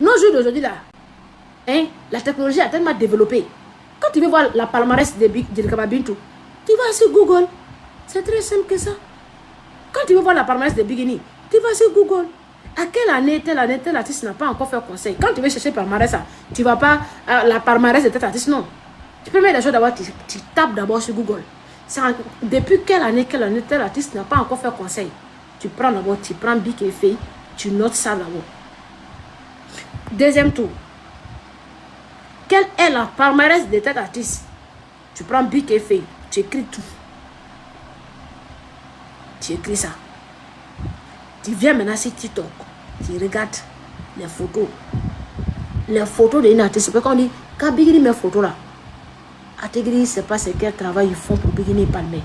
Nos jours d'aujourd'hui là, hein, la technologie a tellement développé. Quand tu veux voir la palmarès de Kababintou, tu vas sur Google. C'est très simple que ça. Quand tu veux voir la palmarès de Bigini, tu vas sur Google. À quelle année tel artiste n'a pas encore fait conseil? Quand tu veux chercher palmarès, tu ne vas pas la palmarès de tel artiste, non. Tu peux mettre les choses d'abord, tu tapes d'abord sur Google. Depuis quelle année tel artiste n'a pas encore fait conseil? Tu prends d'abord, tu prends Bic et feuille, tu notes ça d'abord. Deuxième tour. Quelle est la palmarès de tel artiste? Tu prends Bic et feuille, tu écris tout. Tu écris ça. Tu viens maintenant sur TikTok. Tu regardes les photos. Les photos d'une artiste. C'est quand on dit, quand Bigini met photos là, Ategri, c'est pas ce quel travail ils font pour Bigini Palmer.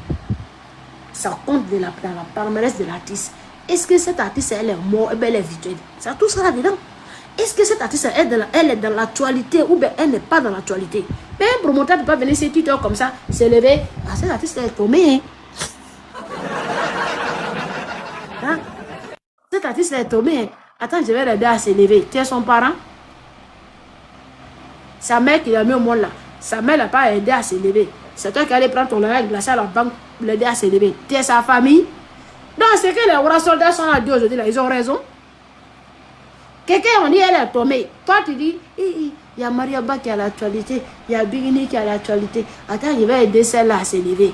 Ça compte dans la palmarès de l'artiste. Est-ce que cet artiste, elle est morte, elle est virtuelle? Ça tout ça là-dedans. Est-ce que cette artiste, elle est dans l'actualité ou bien elle n'est pas dans l'actualité? Mais un promoteur ne peut pas venir sur TikTok comme ça, se lever. Ah, cette artiste, elle est tombée. Hein? Cette artiste, elle est tombée. Attends, je vais l'aider à se lever. Tu es son parent? Sa mère qui l'a mis au monde là. Sa mère n'a pas aidé à se lever. C'est toi qui allais prendre ton lait glacé à la banque pour l'aider à se lever. Tu es sa famille? Donc, c'est que les gros soldats sont là aujourd'hui, là, ils ont raison. Quelqu'un, on dit, elle est tombée. Toi, tu dis, il y a Mariaba qui a l'actualité, il y a Bigini qui a l'actualité. Attends, je vais aider celle-là à se lever.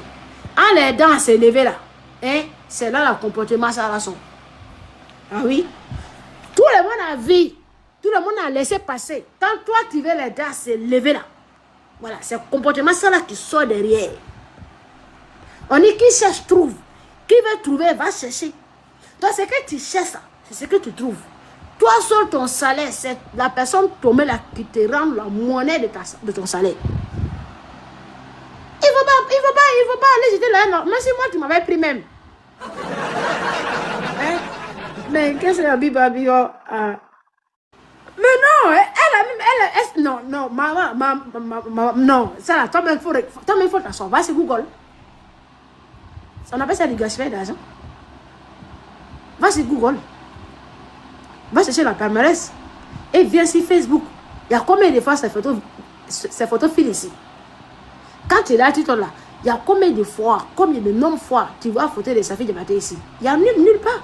En l'aidant à se lever, là, hein, c'est là le comportement, ça, là, son. Ah oui? Tout le monde a vu, tout le monde a laissé passer. Quand toi, tu veux l'aider à se lever, là, voilà, c'est le comportement, ça, là, qui sort derrière. On dit, qui cherche, trouve. Qui veut trouver, va chercher. Toi, c'est que tu cherches, c'est ce que tu trouves. Toi, sur ton salaire, c'est la personne tombée là qui te rend la monnaie de ton salaire. Il ne faut pas aller jeter là. Non. Même si moi, tu m'avais pris même. Hein? Mais qu'est-ce que la Bible a dit? Mais non, non, maman, non. Ça là, toi-même, il faut t'asseoir. Va sur Google. On appelle ça du gaspillage d'argent. Va sur Google. Va chercher la palmarès. Et viens sur Facebook. Il y a combien de fois ces photos filent ici? Quand tu es là, tu es là. Il y a combien de fois, combien de nombre de fois tu vois photo de Safi Diabaté ici? Il n'y a nulle part.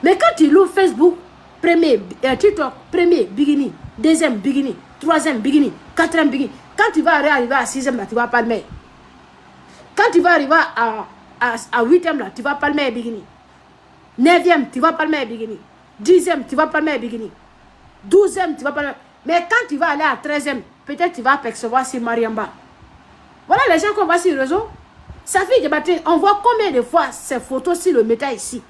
Mais quand tu loues Facebook, premier, TikTok, premier, Bigini, deuxième, Bigini, troisième, Bigini, quatrième, Bigini. Quand tu vas arriver à sixième, là, tu vas palmer. Quand tu vas arriver à huitième, là, tu vas palmer Bigini. Neuvième, tu vas palmer Bigini. Dixième, tu vas palmer Bigini. Douzième, tu vas palmer. Mais quand tu vas aller à 13e, peut-être tu vas apercevoir si Mariamba. Voilà les gens qu'on voit sur le réseau. Safi Diabaté, on voit combien de fois ces photos sur le métal ici.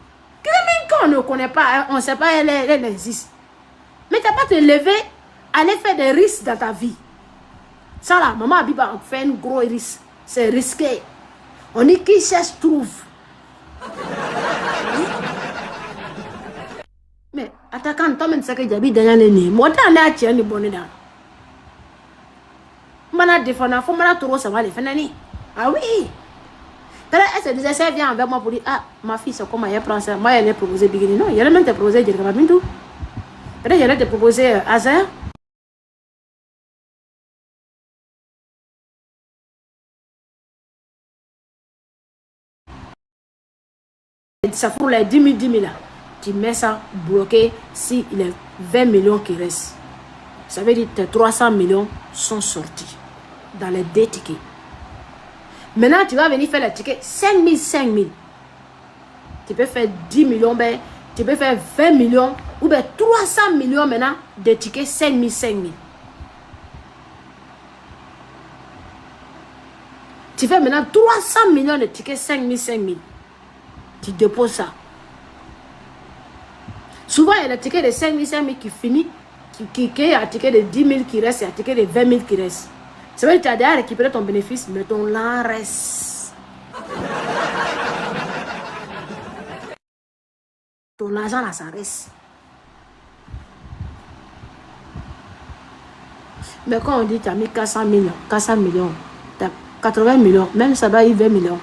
Même quand on ne connaît pas, on ne sait pas, elle existe. Mais tu n'as pas te lever, aller faire des risques dans ta vie. Ça là, maman Abiba fait un gros risque. C'est risqué. On dit qui cherche, trouve. Mais attaquant, toi-même, c'est que Diaby derrière les nez. Moi, t'en as tiens les bonnets là. Mana défendre, faut mana trop ça va les faire. Ah oui. Elle se disait, ça vient avec moi pour dire, ah, ma fille, c'est comment elle prend ça. Moi, elle est proposée Bigini. Non, elle a même te proposé Djerika Bintou. Peut-être elle a te proposé Azer. Ça pour les 10 000 là. Tu mets ça bloqué si il est 20 millions qui restent. Ça veut dire que tes 300 millions sont sortis dans les 2 tickets. Maintenant, tu vas venir faire les tickets 5 000. Tu peux faire 10 millions, ben, tu peux faire 20 millions ou bien 300 millions maintenant de tickets 5 000. Tu fais maintenant 300 millions de tickets 5 000. Tu déposes ça. Souvent, il y a des tickets de 5 000 qui finit, qui est un ticket de 10 000 qui reste, et un ticket de 20 000 qui reste. Ça veut dire que tu as déjà récupéré ton bénéfice, mais ton lent reste. Ton argent là, ça reste. Mais quand on dit que tu as mis 400 millions, tu as 80 millions, même ça va y 20 millions.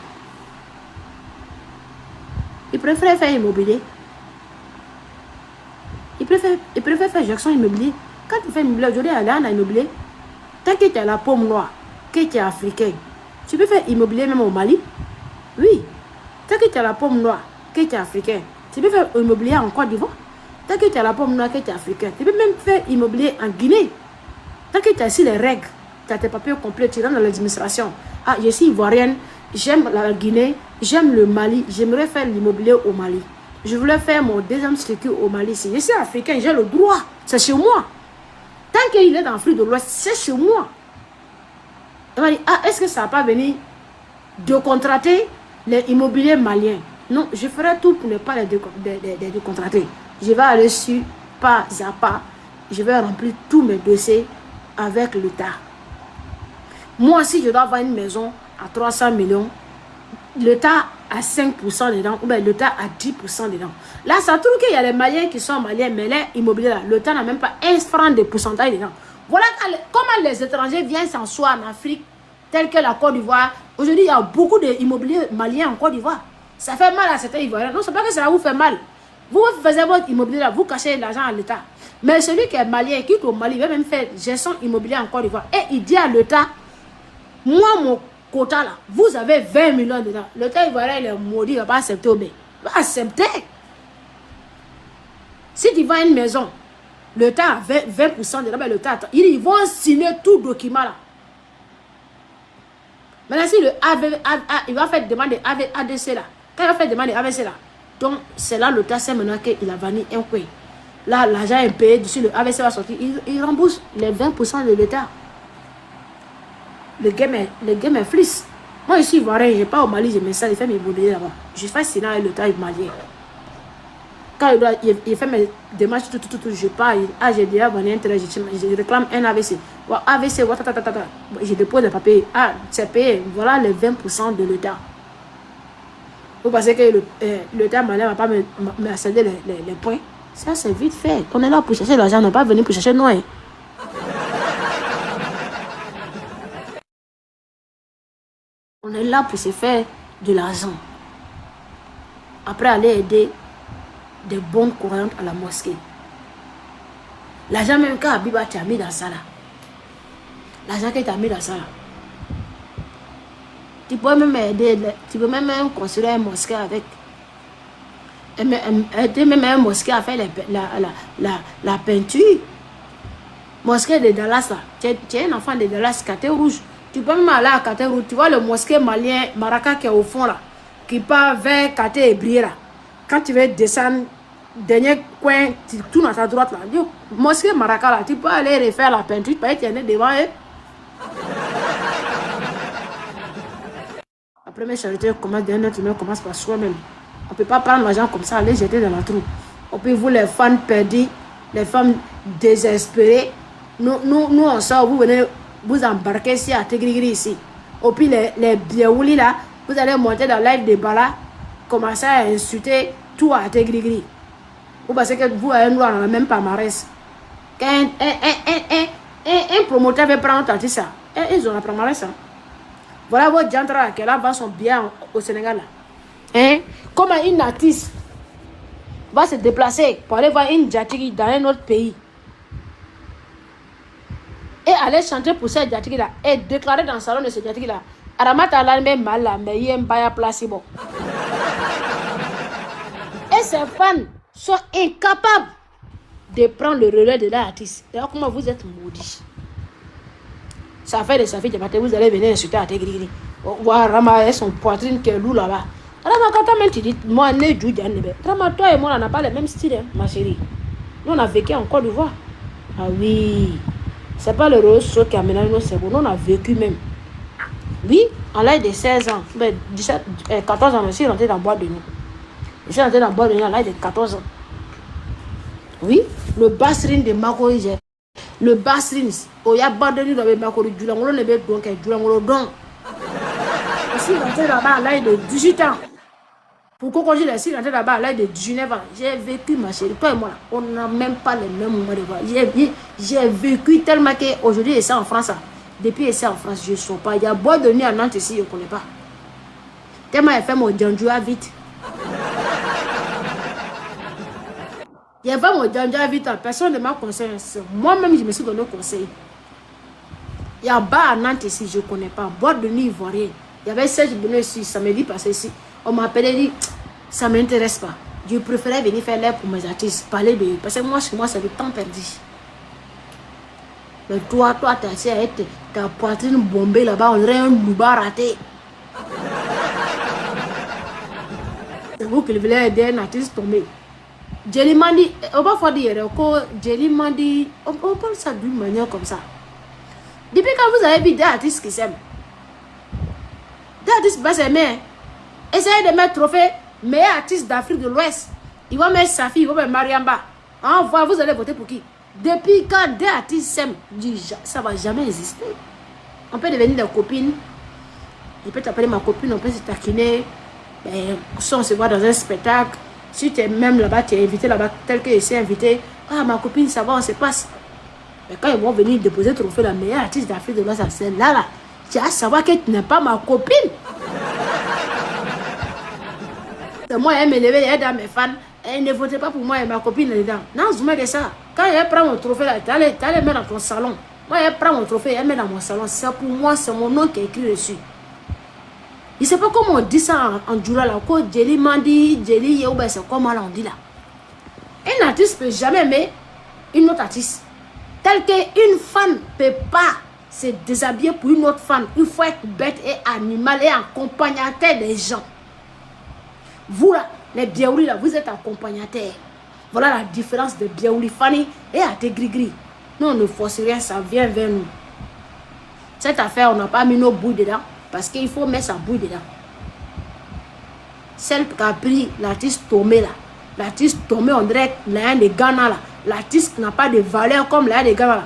Il préfère faire immobilier. Il préfère faire gestion immobilier. Quand tu fais immobilier, aujourd'hui, elle est en immobilier. Tant que tu as la pomme noire, que tu es africain, tu peux faire immobilier même au Mali. Oui. Tant que tu as la pomme noire, que tu es africain, tu peux faire immobilier en Côte d'Ivoire. Tant que tu as la pomme noire, que tu es africain, tu peux même faire immobilier en Guinée. Tant que tu as ici les règles, tu as tes papiers complets, tu rentres dans l'administration. Ah, je suis ivoirienne, j'aime la Guinée, j'aime le Mali, j'aimerais faire l'immobilier au Mali. Je voulais faire mon deuxième structure au Mali. Si je suis africain, j'ai le droit. C'est chez moi. Tant qu'il est dans l'Afrique de l'Ouest, c'est chez moi. Il m'a dit, ah, est-ce que ça va pas venir de contrater les immobiliers maliens? Non, je ferai tout pour ne pas les décontrater. Je vais aller sur pas à pas. Je vais remplir tous mes dossiers avec l'État. Moi, si je dois avoir une maison à 300 millions, l'État a 5% dedans, ou bien l'État a 10% dedans. Là, ça trouve qu'il y a les Maliens qui sont Maliens, mais les immobiliers là, l'État n'a même pas 1 franc de pourcentage dedans. Voilà comment les étrangers viennent s'asseoir en Afrique, telle que la Côte d'Ivoire. Aujourd'hui, il y a beaucoup d'immobiliers maliens en Côte d'Ivoire. Ça fait mal à certains Ivoiriens. Non, c'est pas que ça vous fait mal. Vous faisiez votre immobilier là, vous cachez l'argent à l'État. Mais celui qui est malien, qui est au Mali, il va même faire gestion immobilière en Côte d'Ivoire. Et il dit à l'État, moi, mon quota là, vous avez 20 millions dedans. L'État ivoirien, il est maudit, il ne va pas accepter au B. Il va accepter. Si tu vends une maison, l'État a 20% dedans, mais l'État, ils vont signer tout document là. Maintenant, si il va faire demande ADC là, quand il va faire demande AVC là, donc c'est là l'État sait maintenant qu'il a vanni un coup. Là, l'argent est payé, dessus le AVC va sortir, il rembourse les 20% de l'État. Le game est fliss. Moi, ici, ivoirien, je n'ai pas au Mali, je mets ça, je fais mes bouliers là-bas. Je fais sinon avec l'État malien. Quand il fait mes démarches, je pars. Ah, j'ai déjà vendu un terrain, je réclame un AVC. AVC, je dépose les papiers. Ah, c'est payé. Voilà les 20% de l'État. Vous pensez que l'État malien ne va pas me céder les points? Ça, c'est vite fait. On est là pour chercher l'argent, on n'est pas venu pour chercher nous. On est là pour se faire de l'argent. Après, aller aider des bonnes croyantes à la mosquée. L'argent même qu'Abiba t'a mis dans ça là. L'argent que t'a mis dans ça là. Tu peux même aider, tu peux même construire un mosquée avec. Aider même un mosquée à faire la peinture. Mosquée de Dallas là. Tu es un enfant de Dallas, Caté Rouge. Tu peux même aller à Caté Rouge. Tu vois le mosquée malien, Maraka qui est au fond là. Qui part vers Caté Ebrié là. Quand tu veux descendre, dernier coin, tu tournes à ta droite là. Yo, mosquée Maraka là, tu peux aller refaire la peinture, tu peux être devant eux. La première charité commence, dernière tournée commence par soi-même. On ne peut pas prendre l'argent comme ça, aller jeter dans la trou. On peut vous les femmes perdues, les femmes désespérées. Nous on sort, vous venez vous embarquer ici à Tégrigri ici. Et puis les biaoulis là, vous allez monter dans live de Bala, commencer à insulter tout à Tégrigri. Vous pensez que vous avez un noir dans la même palmarès. Quand un promoteur veut prendre un ça, ils ont la palmarès. Hein. Voilà votre gentre qui là vend son bien au Sénégal. Hein? Comment une artiste va se déplacer pour aller voir une Djatigi dans un autre pays et aller chanter pour cette Djatigi là et déclarer dans le salon de cette Djatigi là Aramata là même mal là mais il y a un baya placebo. Et ses fans sont incapables de prendre le relais de l'artiste. D'ailleurs, comment vous êtes maudits. Ça fait des affaires de vous allez venir insulter à Tégrigri. Voir Rama et son poitrine qui est lourd là-bas. Rama, quand tu dis, moi, Rama, toi et moi, on n'a pas le même style, hein, ma chérie. Nous, on a vécu en Côte d'Ivoire. Ah oui. C'est pas le rose qui a ménagé nos cerveaux. Nous, on a vécu même. Oui, à l'âge de 16 ans, 14 ans, je suis rentré dans le bois de nuit. Je suis rentré dans le bois de nuit à l'âge de 14 ans. Oui, le bassrin de Makori, le bassrin, il y a abandonné dans le Makori, du Langolo, le bébé, donc, du Langolo, donc. Je suis rentré là-bas à l'âge de 18 ans. Pourquoi je suis rentré là-bas à l'âge de 19 ans? J'ai vécu, ma chérie, toi et moi, on n'a même pas les mêmes moments de voir. J'ai vécu tellement qu'aujourd'hui, c'est en France. Depuis c'est en France, je ne sais pas. Il y a bois de nuit à Nantes ici, je ne connais pas. Tellement elle fait mon djandjoua vite. Il y avait mon Djandja vite, personne ne m'a conseillé. Moi-même, je me suis donné conseil. Il y a un bar à Nantes ici, je ne connais pas. Boîte de nuit ivoirienne. Il y avait Serge Benoît ici, samedi passé ici. On m'appelait et dit, ça ne m'intéresse pas. Je préférais venir faire l'air pour mes artistes, parler de eux. Parce que moi, chez moi, c'est le temps perdu. Mais toi, tu as essayé avec ta poitrine bombée là-bas, on dirait un louba raté. C'est vous qui voulez aider un artiste tombé. Jelly m'a dit, on va faire dire que Jelly m'a dit, on parle ça d'une manière comme ça. Depuis quand vous avez vu des artistes qui s'aiment, des artistes pas s'aimer, essayez de mettre trophée meilleur artiste d'Afrique de l'Ouest. Il va mettre Safi, il va mettre Mariamba. Enfin, vous allez voter pour qui? Depuis quand des artistes s'aiment, ça ne va jamais exister. On peut devenir des copines. Je peux t'appeler ma copine, on peut se taquiner. Si on se voit dans un spectacle, si tu es même là-bas, tu es invité là-bas, tel que je suis invité. Ah, ma copine, ça va, on se passe. Mais quand ils vont venir déposer le trophée, la meilleure artiste d'Afrique de l'Ouest, c'est là. Tu as à savoir que tu n'es pas ma copine. C'est moi, elle me levait, elle est dans mes fans. Elle ne votait pas pour moi et ma copine est dedans. Non, je me dis ça. Quand elle prend mon trophée, tu allais mettre dans ton salon. Moi, elle prend mon trophée, elle met dans mon salon. C'est pour moi, c'est mon nom qui est écrit dessus. Je ne sais pas comment on dit ça en Djoula là. Quand Jelly Mandi, Jelly Yéoube, c'est comment là on dit là. Un artiste ne peut jamais aimer une autre artiste. Tel qu'une fan ne peut pas se déshabiller pour une autre fan. Il faut être bête et animal et accompagnateur des gens. Vous là, les Biaouli là, vous êtes accompagnateur. Voilà la différence de Biaouli Fanny et à tes gris-gris. Nous, on ne force rien, ça vient vers nous. Cette affaire, on n'a pas mis nos bouilles dedans. Parce qu'il faut mettre sa bouille dedans. Celle qui a pris l'artiste Tomé là. L'artiste Tomé, on dirait l'un des Ghana là. L'artiste n'a pas de valeur comme l'un des Ghana là.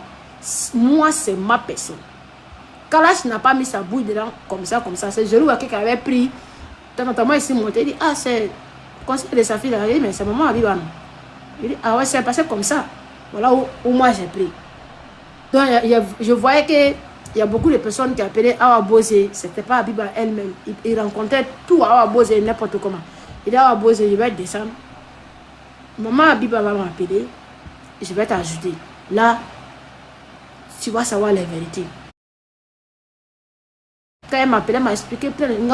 Moi, c'est ma personne. Kalash n'a pas mis sa bouille dedans comme ça. C'est Jérôme qui avait pris. Moi ici, monté, il dit, ah, c'est le conseil de sa fille là. Il dit, mais c'est maman Abiba. Il dit, ah ouais, c'est passé comme ça. Voilà où moi j'ai pris. Donc, je voyais que. Il y a beaucoup de personnes qui appelaient Awa Bosé. Ce n'était pas Abiba elle-même. Il rencontrait tout Awa Bosé n'importe comment. Il dit Awa Bosé, je vais descendre. Maman Abiba va m'appeler. Je vais t'ajouter. Là, tu vas savoir la vérité. Quand elle m'appelait, elle m'a expliqué plein de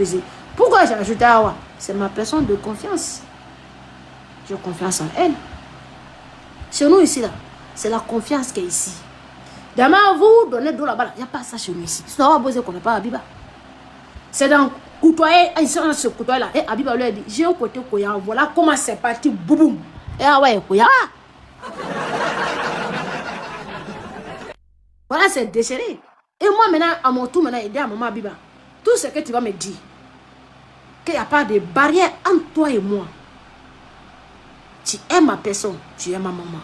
choses. Pourquoi j'ai ajouté Awa? C'est ma personne de confiance. J'ai confiance en elle. Chez nous ici, là, c'est la confiance qui est ici. Demain, vous donnez de là-bas. Il n'y a pas ça chez nous ici. Sinon, on va poser qu'on n'a pas Abiba. C'est dans côtoyer. Ils sont dans ce côtoyer-là. Et Abiba lui a dit, j'ai un côté Koya. Voilà comment c'est parti. Boum. Et ah ouais, Koya. Voilà, c'est déchiré. Et moi, maintenant, à mon tour, maintenant, aider à maman Abiba. Tout ce que tu vas me dire, qu'il n'y a pas de barrière entre toi et moi. Tu aimes ma personne, tu aimes ma maman.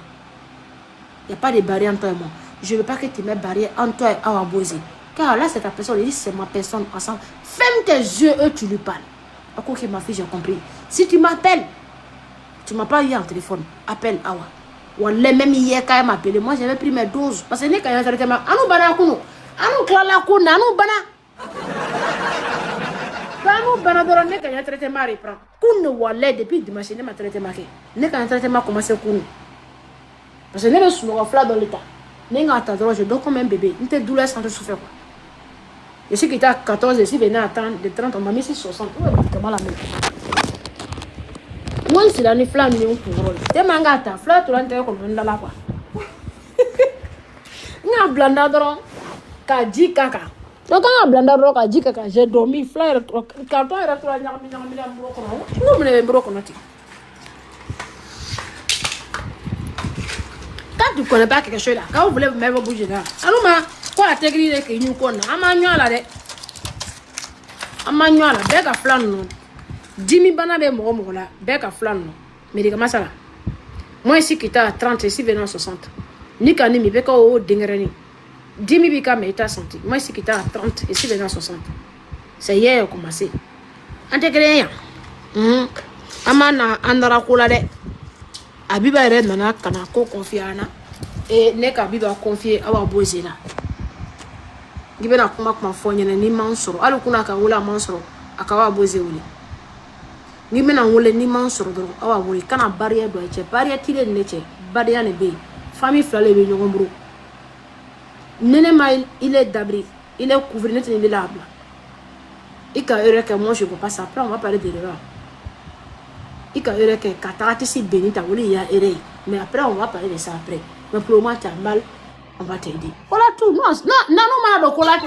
Il n'y a pas de barrière entre toi et moi. Je ne veux pas que tu mettes barrière entre toi et Awa Bosé. Car là, c'est ta personne. Il dit, c'est ma personne ensemble. Ferme tes yeux, eux, tu lui parles. Ok, ma fille, j'ai compris. Si tu m'appelles, tu ne m'as pas eu en téléphone. Appelle Awa. Ou les même hier, quand elle m'a appelé, moi, j'avais pris mes doses. Parce que quand il y a un traitement, anou bana kuno. Anou klala kuno, anou bana. Anou bana doron, quand il y a un traitement, reprend. Kuno, wallet, depuis dimanche, il y a un traitement. Quand il y a un traitement, commence à kuno. Parce que je suis dans l'état. Je dors comme un bébé. Une tête douleur sans te souffrir. Je sais qu'il était à 14, je suis venu à attendre de 30, on m'a mis 60. Où est comment la mettre? Moi, c'est la nuit flamme, il est pour rôle. T'es mangata, flamme, tu l'as comme un lala quoi. N'a blandadron, kaji kaka. Donc, quand blandadron, kaji kaka, j'ai dormi, flamme, carton et retour à Nyami, nous me l'avons broconati. Quand tu ne connais pas quelque chose là, quand vous voulez vous mettre vos bouger là, alors quoi la technique que nous connaissons, Amanyala, beka flan non. Jimmy bana be mo là, beka flan non. Mais comment ça là? Moi ici qui à 30, ici venant 60. Ni kani mi beka o dingreni. Jimmy bika me ta senti. Moi ici qui à 30, ici venant 60. C'est hier commencé. Antegreya. Amana andara kula de. Abiba red nana kana ko confiana. Et ne ka Abiba confier Awa Bosé là. Gibena kuma fonye na ni mansoro alu kuna ka wula mansoro akawa Bosé wuli Ni mena wole ni man soro doro awa wole kana barrière do che barrière tile ne che barrière ne be famille flale be nyogon bro nene mail il est d'abri il est couvert net il est là ika heure que moi je peux pas ça après on va parler de l'erreur ika heure que katati si benita wole ya ere mais après on va parler de ça après mais pour le moment tu as mal on va t'aider voilà tout non non ma do kola te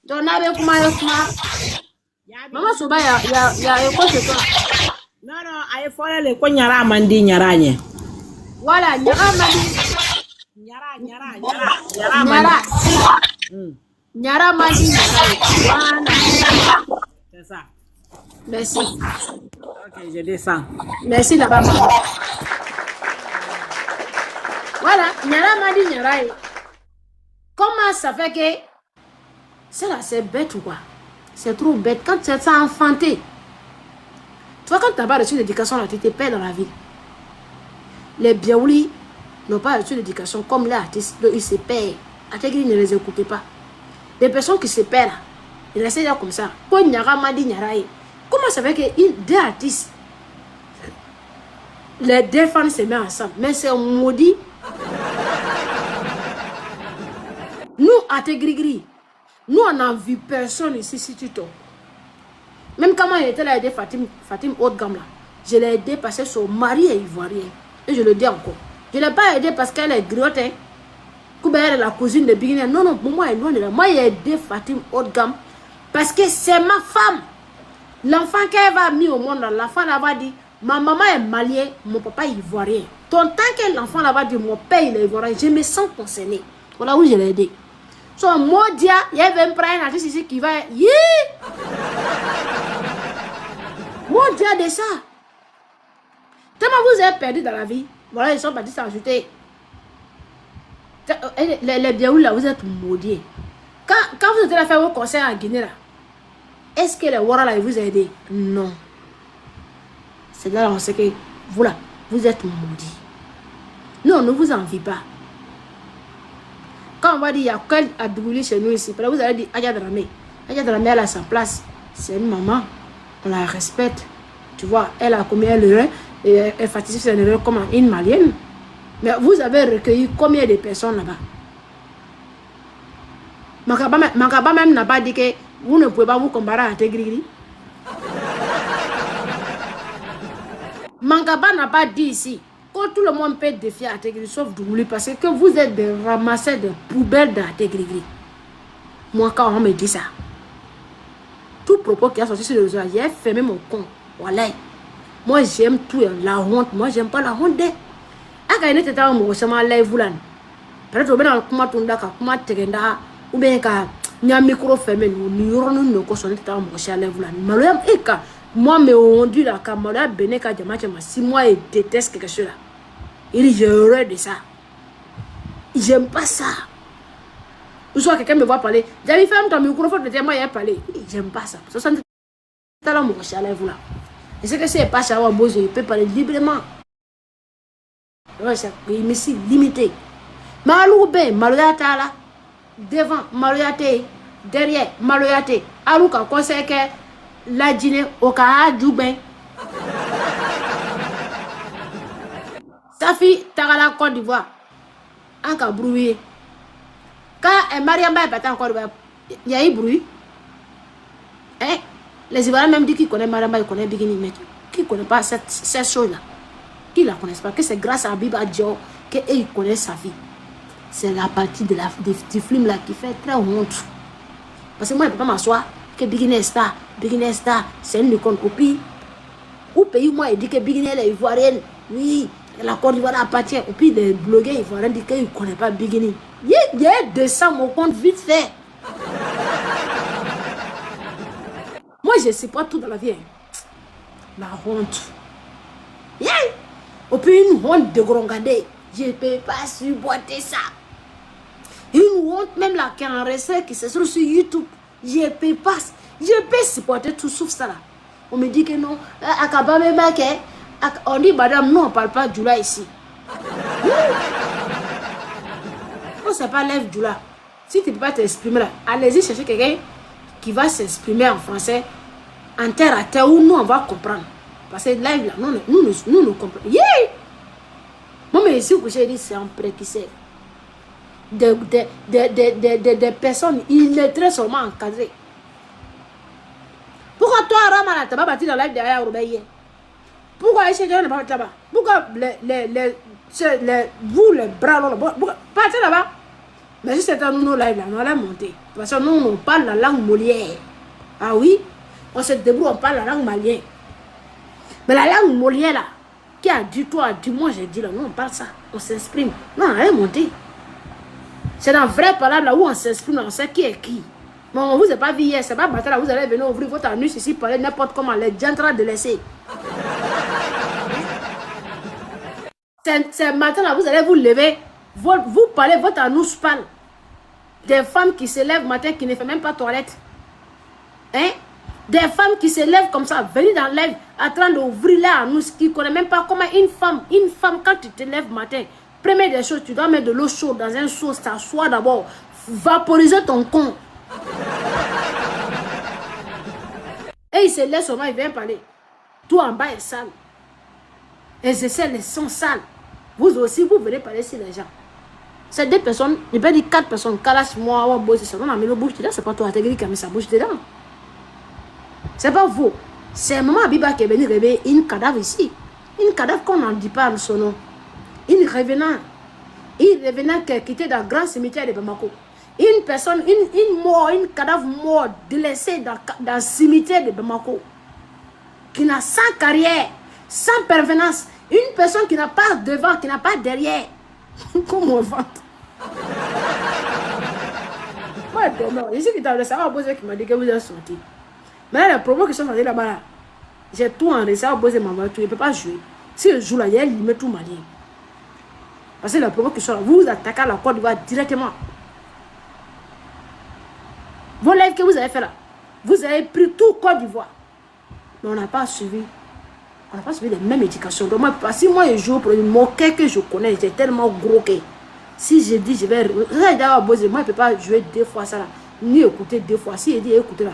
donc na be kuma mama soba ya ko se toi non ay fole le ko nyara mandi nyara nye voilà nyara mandi nyara mandi voilà c'est ça merci ok je descends merci là-bas voilà nyara mandi nyara comment ça fait que c'est là c'est bête ou quoi c'est trop bête quand tu es enfanté. Tu vois, quand tu n'as pas reçu l'éducation, là, tu te perds dans la vie. Les biaouli n'ont pas reçu l'éducation comme les artistes, ils se perdent. Atégri ne les écoutez pas. Les personnes qui se perdent, ils restent là comme ça. Comment ça fait que deux artistes, les deux fans se mettent ensemble? Mais c'est un maudit. Nous, à Tegri, nous, on n'a vu personne ici si tu tombes. Même quand moi j'étais là aider Fatim haut de gamme là, je l'ai aidé parce que son mari est ivoirien. Et je le dis encore. Je ne l'ai pas aidé parce qu'elle est griotte. Elle est la cousine de Biguiné. Non, non, pour moi, elle est loin de là. Moi, j'ai aidé Fatim haut de gamme parce que c'est ma femme. L'enfant qu'elle va mis au monde, l'enfant là-bas dit, ma maman est malienne, mon papa est ivoirien. Tant que l'enfant là-bas dit, mon père il est ivoirien, je me sens concernée. Voilà où je l'ai aidé. So, moi, il y avait un prêt artiste ici qui va... Mon Dieu de ça. Tellement vous avez perdu dans la vie. Voilà, ils sont partis s'ajouter. Les biaous là, vous êtes maudits. Quand vous êtes là faire vos concerts en Guinée là, est-ce que les Wara là, ils vous ont aidé? Non. C'est là on sait que vous là, vous êtes maudits. Non, ne vous envie pas. Quand on va dire il y a quel Adouli chez nous ici, vous allez dire Aja Dramé. Aja Dramé, elle a sa place. C'est une maman. On la respecte. Tu vois, elle a combien d'heures et elle fatiguée ses erreurs comme une malienne. Mais vous avez recueilli combien de personnes là-bas? Mankaba même n'a pas dit que vous ne pouvez pas vous comparer à Tegri. Mankaba n'a pas dit ici que tout le monde peut défier à Tegri sauf Dougouli parce que vous êtes des ramasseurs de poubelles d'Tegri. Moi, quand on me dit ça, tout propos qui a sorti sur le réseau, j'ai fermé mon compte. Voilà. Moi, j'aime tout, la honte. Moi, j'aime pas la honte. Aka ine teta mo sama live lan. Peut-être bien comment tunda ka comment tegenda ou bien ka nya micro fermé ni yoro no ko so teta mo sha live lan. Maloya eka moi me rendu là ka maloya bene ka jama chama si moi il déteste quelque chose là. Il dit j'ai horreur de ça. J'aime pas ça. Ou soit quelqu'un me voit parler, j'avais fait ton microphone de moi il parler. J'aime pas ça. Ça sent teta mo sha live là. Et c'est que c'est pas ça moi je peux parler librement. Ouais, il me suis limité. Maloube, maloyate là. Devant, maloyate. Derrière, maloyate. Alouka, conseil que la Guinée, au cas Djouben. Sa fille, t'as la Côte d'Ivoire. En cas bruit. Quand Mariamba est partie en Côte d'Ivoire, il y a eu bruit. Hein? Les Ivoiriens même disent qu'ils connaissent Mariamba, ils connaissent Bigini, mais qui ne connaît pas cette chose-là? Qui ne la connaissent pas, que c'est grâce à Biba Dior qu'ils connaissent sa vie. C'est la partie de du film là qui fait très honte. Parce que moi, je ne peux pas m'asseoir que Beginner Star, c'est une icône. Au pays, moi, il dit que Beginner est ivoirienne. Oui, la Côte d'Ivoire appartient. Et puis, les blogueurs ivoiriens disent qu'ils ne connaissent pas Beginner. Il y a 200 mon compte vite fait. Moi, je ne sais pas tout dans la vie. La honte. Yeah. Et puis une honte de grongader. Je ne peux pas supporter ça. Une honte même là qui est enregistrée, qui se trouve sur YouTube. Je ne peux pas. Je peux supporter tout sauf ça là. On me dit que non. On dit madame, non, on ne parle pas du là ici. On ne sait pas lève du là. Si tu ne peux pas t'exprimer là, allez-y chercher quelqu'un qui va s'exprimer en français, en terre à terre, où nous, on va comprendre. Parce que live, là, nous comprenons. Yeah! Moi, mais ici, j'ai dit, c'est un précurseur. Des personnes illettrées seulement encadrées. Pourquoi toi, Rama, tu vas bâtir dans live derrière Roubaï? Pourquoi Aïcha ne pas là-bas? Pourquoi vous, les bras, partez là-bas? Mais si c'est un nouveau live, là, on allait monter. Parce que nous, on parle la langue molière. Ah oui? On se débrouille, on parle la langue malienne. Mais la langue molière, là, qui a dit toi, dis-moi, j'ai dit là, nous, on parle ça. On s'exprime. Non, on allait monter. C'est dans vrai parole là où on s'exprime, on sait qui est qui. Mais on vous a pas vu hier, c'est pas matin là, vous allez venir ouvrir votre anus ici, parler n'importe comment, les gens en train de laisser. C'est matin là, vous allez vous lever, vous parlez, votre anus parle. Des femmes qui se lèvent matin, qui ne font même pas toilette. Hein? Des femmes qui se lèvent comme ça, venir dans l'œil, en train d'ouvrir leur anus, qui ne connaissent même pas comment une femme, quand tu te lèves matin, première des choses, tu dois mettre de l'eau chaude dans un seau, t'asseoir d'abord, vaporiser ton con. Et il se laisse seulement, il vient parler. Tout en bas est sale. Et c'est ça, les sons sales. Vous aussi, vous venez parler sur les gens. C'est deux personnes, je peux dire 4 personnes, Kalash, moi, on bosse, on a mis le bouche dedans, c'est pas toi, t'as dit qu'il a mis sa bouche dedans. C'est pas vous. C'est maman Abiba qui est venue réveiller une cadavre ici. Une cadavre qu'on n'en dit pas son nom. Une revenant. Une revenant qui a quitté dans le grand cimetière de Bamako. Une personne, une cadavre mort délaissé dans le cimetière de Bamako. Qui n'a sans carrière, sans pervenance. Une personne qui n'a pas devant, qui n'a pas derrière. Comment on vante? Moi, non. Ici, qui t'a laissé, qui m'a dit que vous êtes sorti. Mais les promos qui sont allés là-bas, là, j'ai tout en réserve, je ne peux pas jouer. Si je joue là, il me met tout malien. Parce que les promos qui sont là, vous attaquez à la Côte d'Ivoire directement. Vos lives que vous avez fait là, vous avez pris tout Côte d'Ivoire. Mais on n'a pas suivi. On n'a pas suivi les mêmes éducations. Donc moi, si moi je joue pour une moquette que je connais, c'est tellement gros que si je dis je vais. Moi, je ne peux pas jouer 2 fois ça là, ni écouter 2 fois. Si je dis écoutez là.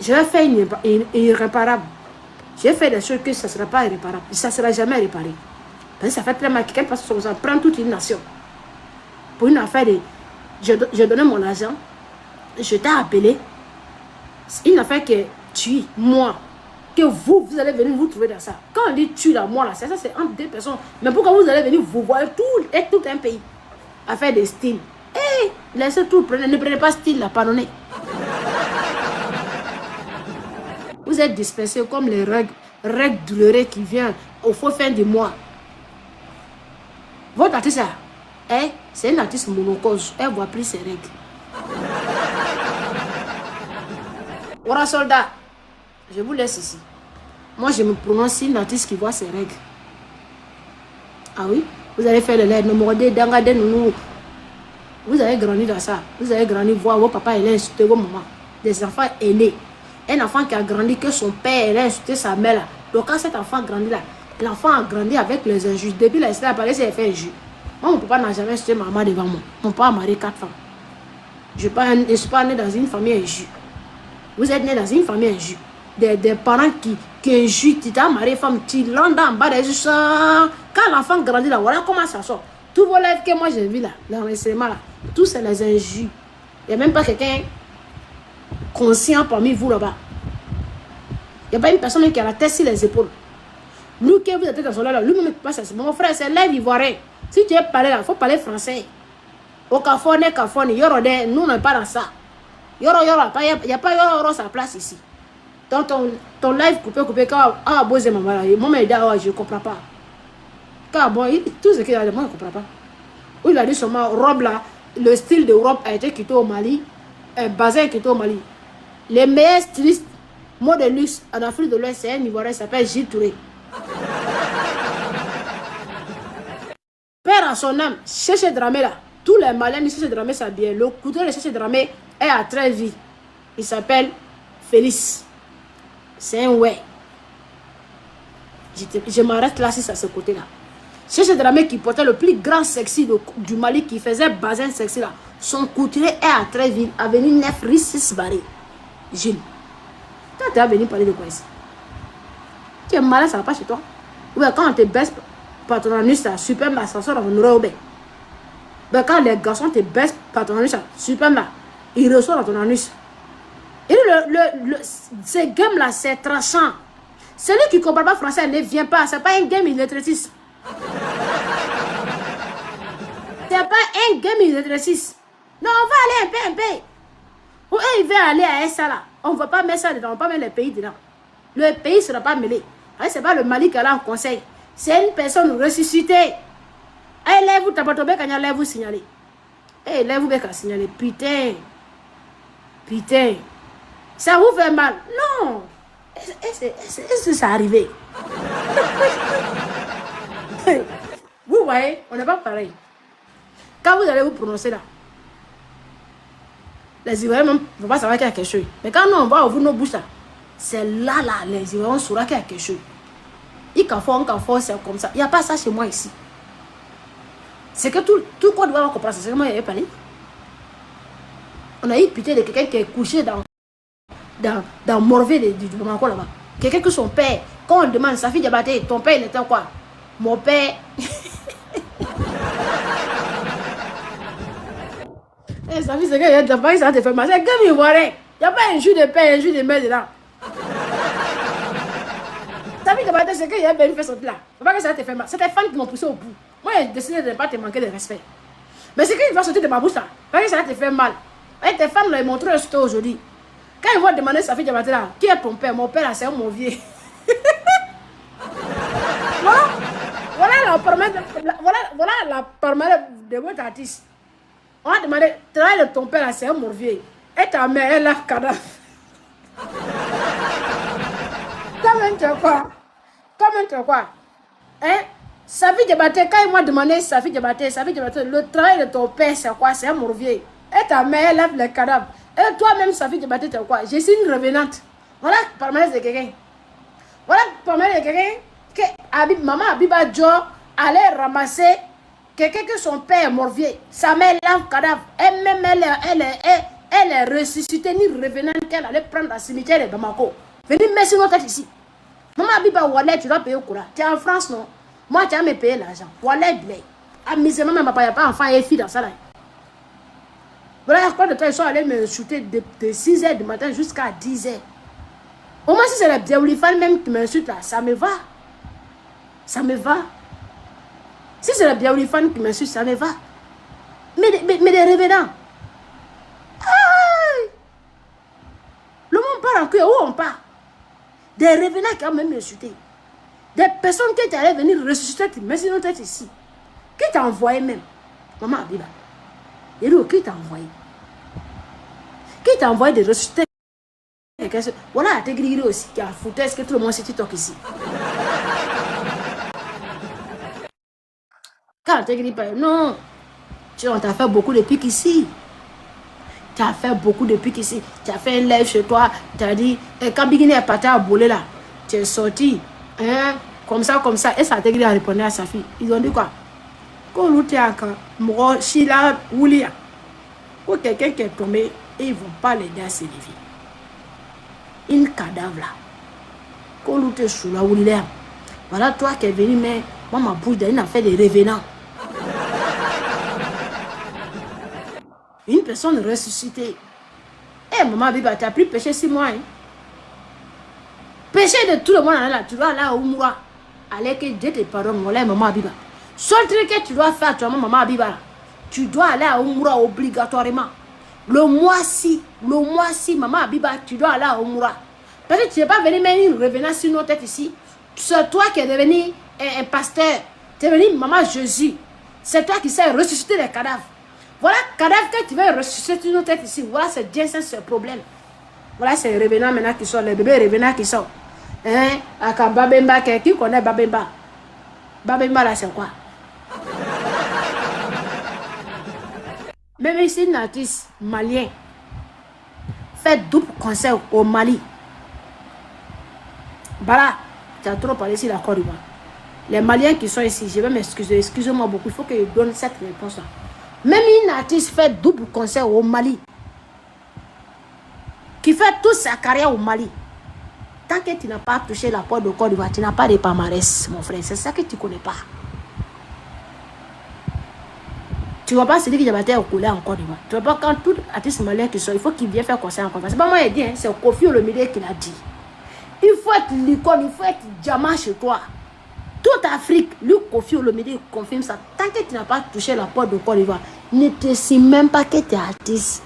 Je vais faire une irréparable. Je vais faire des choses que ça ne sera pas irréparable. Ça ne sera jamais réparé. Parce que ça fait très mal. Quelqu'un passe sur ça, prend toute une nation. Pour une affaire de... Je donnais mon argent. Je t'ai appelé. C'est une affaire que tu, moi, que vous allez venir vous trouver dans ça. Quand on dit tu, là, moi, là, c'est ça, c'est entre 2 personnes. Mais pourquoi vous allez venir vous voir tout un pays à faire des styles? Hé, laissez tout, ne prenez pas style, là, pardonnez. Vous êtes dispensés comme les règles douloureuses qui viennent au faux fin du mois. Votre artiste, c'est une artiste monocause. Elle ne voit plus ses règles. Voilà, soldat. Je vous laisse ici. Moi, je me prononce une artiste qui voit ses règles. Ah oui? Vous allez faire le lait, nous mordez, dangadez, nous. Vous avez grandi dans ça. Vous avez grandi voir vos papas et insulter vos mamans. Des enfants aînés. Un enfant qui a grandi, que son père a insulté sa mère là. Donc quand cet enfant grandit là, l'enfant a grandi avec les injures. Depuis là, il s'est apparu, il fait injure. Moi, mon papa n'a jamais insulté ma maman devant moi. Mon papa a marié 4 femmes. Je ne suis pas né dans une famille injure. Vous êtes né dans une famille injure. Des parents qui injurent, tu t'as marié femme, tu l'endes en bas des yeux. Quand l'enfant grandit là, voilà comment ça sort. Tous vos lèvres que moi j'ai vu là, dans les cinémas là, tous c'est les injures. Il n'y a même pas quelqu'un conscient parmi vous là-bas. Il n'y a pas une personne qui a la tête sur les épaules. Nous qui vous êtes dans son là, lui-même pas ça. Mon frère, c'est l'œil ivoirien. Si tu veux parler là, il faut parler français. Au Cafone, nous on n'est pas dans ça. Il n'y a pas Yoro sa place ici. Donc ton live coupé, quand Abosé maman là, moi je ne comprends pas. Car bon, tout ce qu'il a dit, moi je ne comprends pas. Où il a dit seulement robe là, le style de robe a été quitté au Mali, bazin quitté au Mali. Les meilleurs stylistes, mode de luxe en Afrique de l'Ouest, c'est un Ivoirien, s'appelle Gilles Touré. Père à son âme, Chéché Dramé là, tous les Maliens de Chéché Dramé s'habillent. Le couteau de Chéché Dramé est à 13 vies. Il s'appelle Félix. C'est un ouais. Je m'arrête là si c'est à ce côté là. Cherche Dramé qui portait le plus grand sexy du Mali, qui faisait bazin sexy là. Son couturier est à Tréville, avenue 9, rue 6 Barré. Gilles, toi, tu es venu parler de quoi ici? Tu es malade, ça va pas chez toi? Ou bien quand on te baisse par ton anus, ça super mal, ça sort dans ton oreille. Ben quand les garçons te baissent par ton anus, ça super mal, il ressort dans ton anus. Et ce game là, c'est tranchant. Celui qui ne comprend pas français ne vient pas. C'est pas un game illettriciste. C'est pas un game illettriciste. Non, on va aller un peu. Ou eux, ils veulent aller à ça là. On ne va pas mettre ça dedans. On ne va pas mettre les pays dedans. Le pays ne sera pas mêlé. Ce n'est pas le Mali qui est là en conseil. C'est une personne ressuscitée. Eh, lève-vous, tabatombe, quand il lève-vous signaler. Eh, lève-vous, quand signaler. Putain. Putain. Ça vous fait mal? Non. Est-ce que ça arrivé? Vous voyez, on n'est pas pareil. Quand vous allez vous prononcer là, les Ivoiriens même ne vont pas savoir qu'il y a quelque chose. Mais quand nous, on va ouvrir nos bouches là, c'est là, les Ivoiriens sauront qu'il y a quelque chose. Ils font, c'est comme ça. Il n'y a pas ça chez moi ici. C'est que tout quoi doit comprendre. C'est que moi, il n'y avait pas dit. On a eu pitié de quelqu'un qui est couché dans Morvé du Bamako là-bas. Quelqu'un que son père, quand on demande sa fille Diabaté, ton père il était quoi? Mon père. Et sa fille, c'est qu'il y a des enfants qui ça te fait mal. C'est comme il voit. Il n'y a pas un jus de père, un jus de mère dedans. Sa fille Diabaté, c'est qu'il y a bien fait sortir là. Il ne faut pas que ça te fait mal. C'est tes fans qui m'ont poussé au bout. Moi, j'ai décidé de ne pas te manquer de respect. Mais c'est qu'il va sortir de ma bouche là. Parce que ça te fait mal. Et tes fans l'ont montré un story aujourd'hui. Quand ils vont demander sa fille Diabaté là, qui est ton père? Mon père là, c'est mon vieux. Voilà la permanence de votre artiste. On va demander, travail de ton père là, c'est un morvier. Et ta mère, elle a cadavre. Comment tu quoi? Hein? Sa fille Diabaté, quand ils m'ont demandé sa fille Diabaté, le travail de ton père, c'est quoi? C'est un morvier. Et ta mère, elle a les cadavres. Et toi-même, sa fille Diabaté, tu quoi? Je suis une revenante. Voilà la permanence de quelqu'un. Voilà la permanence de quelqu'un. Que maman Abiba Djo allait ramasser quelqu'un que son père est morvier. Sa mère l'a un cadavre. Elle-même, elle est ressuscitée, ni revenante. Elle allait prendre la cimetière de Bamako. Venez mettre sur notre tête ici. Maman Abiba Wallet, tu dois payer au courant. Tu es en France, non? Moi, tu as me payer l'argent. Wallet, blé. Amusement, même papa, il n'y a pas enfant et fille dans ça là. Voilà, à quoi de temps ils sont allés me shooter de 6h du matin jusqu'à 10h. Au moins, si c'est la Biaoulifan même qui m'insulte là, ça me va. Ça me va. Si c'est la Biaoulifan qui m'insulte, ça me va. Mais des revenants. Ah! Le monde part en cuir, où on part? Des revenants qui ont même insulté. Des personnes qui étaient allées venir ressusciter, mais sinon tu es ici. Qui t'a envoyé même? Maman Abiba. Et lui, qui t'a envoyé? Qui t'a envoyé de ressusciter? Voilà, t'es grillé aussi, qui a foutu, est-ce que tout le monde sait TikTok ici? Quand t'es grillé, non. On t'a fait beaucoup de pics ici. Tu as fait beaucoup de pics ici. Tu as fait un live chez toi. Tu as dit, quand Bigini est parti à Bolé là, tu es sorti. Hein? Comme ça. Et ça t'a grillé à répondre à sa fille. Ils ont dit quoi? Quand nous t'es encore, moi, Sheila, William, ou quelqu'un qui est tombé, et ils ne vont pas l'aider à s'élever. Une cadavre là. Quand nous t'es sous la William, voilà toi qui es venu, mais moi, ma bouche d'ailleurs, a fait des revenants. Une personne ressuscitée. Eh, maman Biba, tu as plus péché 6 mois. Hein? Péché de tout le monde là. Tu dois aller à Oumoura. Allez, que Dieu te pardonne, maman Biba. Seul truc que tu dois faire, toi, maman Biba, tu dois aller à Oumoura obligatoirement. Le mois-ci, maman Biba, tu dois aller à Oumoura. Parce que tu n'es pas venu même revenir sur nos têtes ici. C'est toi qui es devenu un pasteur. Tu es venu maman Jésus. C'est toi qui sais ressusciter les cadavres. Voilà, cadavre que tu veux ressusciter sur nos têtes ici. Voilà, c'est Dieu, c'est ce problème. Voilà, c'est les revenants maintenant qui sont, les bébés revenants qui sont. Hein? Aka Babemba, qui connaît Babemba? Babemba là, c'est quoi? Même ici, une artiste malien fait double concert au Mali. Voilà, tu as trop parlé ici la Côte d'Ivoire. Les Maliens qui sont ici, je vais m'excuser, excusez-moi beaucoup, il faut que je donne cette réponse-là. Même une artiste fait double concert au Mali, qui fait toute sa carrière au Mali, tant que tu n'as pas touché la porte de Côte d'Ivoire, tu n'as pas de palmarès, mon frère. C'est ça que tu ne connais pas. Tu ne vois pas celui qui a été au collet en Côte d'Ivoire. Tu ne vois pas quand tout artiste malien qui sort, il faut qu'il vienne faire concert en Côte d'Ivoire. C'est pas moi qui dis, hein, c'est Kofi Olomide qui l'a dit. Il faut être l'icône, il faut être diamant chez toi. Toute Afrique, lui Kofi Olomide confirme ça. Tant que tu n'as pas touché la porte de Côte d'Ivoire, ne te signe même pas que tu es artiste.